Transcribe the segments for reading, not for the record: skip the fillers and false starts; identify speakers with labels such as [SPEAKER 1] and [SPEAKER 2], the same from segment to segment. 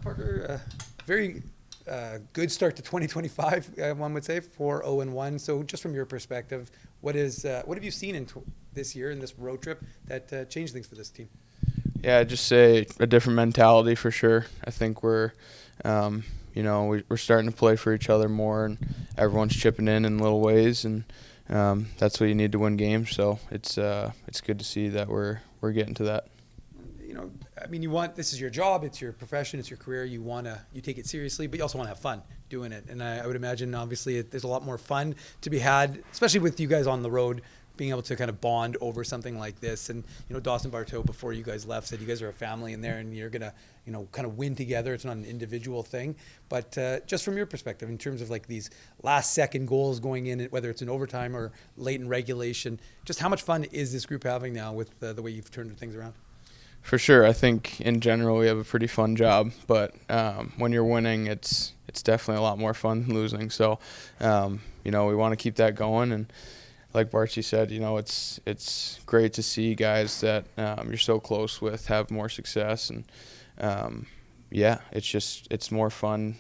[SPEAKER 1] Parker, very good start to 2025, one would say, 4-0-1. So just from your perspective, what have you seen in this year in this road trip that changed things for this team?
[SPEAKER 2] Yeah, I'd just say a different mentality for sure. I think we're starting to play for each other more, and everyone's chipping in little ways, and that's what you need to win games. So it's good to see that we're getting to that.
[SPEAKER 1] I mean, this is your job, it's your profession, it's your career. You take it seriously, but you also want to have fun doing it. And I would imagine, obviously, there's a lot more fun to be had, especially with you guys on the road, being able to kind of bond over something like this. And, Dawson Barteau, before you guys left, said you guys are a family in there and you're going to, kind of win together. It's not an individual thing. But just from your perspective, in terms of like these last second goals going in, whether it's in overtime or late in regulation, just how much fun is this group having now with the way you've turned things around?
[SPEAKER 2] For sure. I think in general we have a pretty fun job, but when you're winning, it's definitely a lot more fun than losing. So, we want to keep that going. And like Barchi said, it's great to see guys that you're so close with have more success. And, it's more fun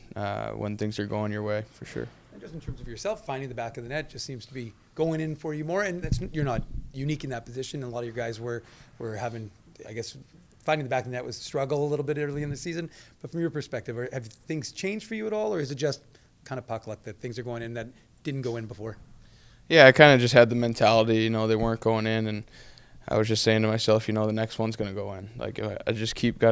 [SPEAKER 2] when things are going your way, for sure.
[SPEAKER 1] And just in terms of yourself, finding the back of the net just seems to be going in for you more. And you're not unique in that position. A lot of your guys were having, I guess, finding the back of the net was a struggle a little bit early in the season. But from your perspective, have things changed for you at all, or is it just kind of puck luck that things are going in that didn't go in before?
[SPEAKER 2] Yeah, I kind of just had the mentality, they weren't going in, and I was just saying to myself, the next one's going to go in. Like, I just keep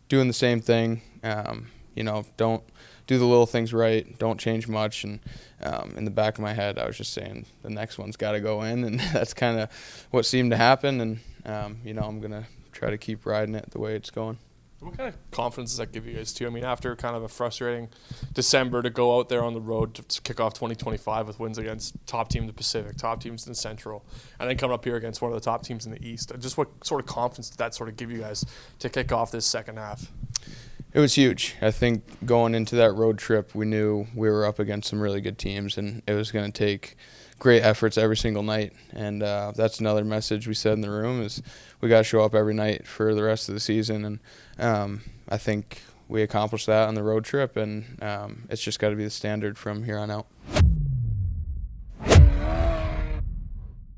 [SPEAKER 2] doing the same thing, don't do the little things right, don't change much. And in the back of my head, I was just saying the next one's got to go in, and that's kind of what seemed to happen. And, I'm going to try to keep riding it the way it's going.
[SPEAKER 3] What kind of confidence does that give you guys, too? I mean, after kind of a frustrating December to go out there on the road to kick off 2025 with wins against top team in the Pacific, top teams in the Central, and then coming up here against one of the top teams in the East. Just what sort of confidence did that sort of give you guys to kick off this second half?
[SPEAKER 2] It was huge. I think going into that road trip, we knew we were up against some really good teams, and it was going to take great efforts every single night. And that's another message we said in the room is we got to show up every night for the rest of the season. And I think we accomplished that on the road trip, and it's just got to be the standard from here on out.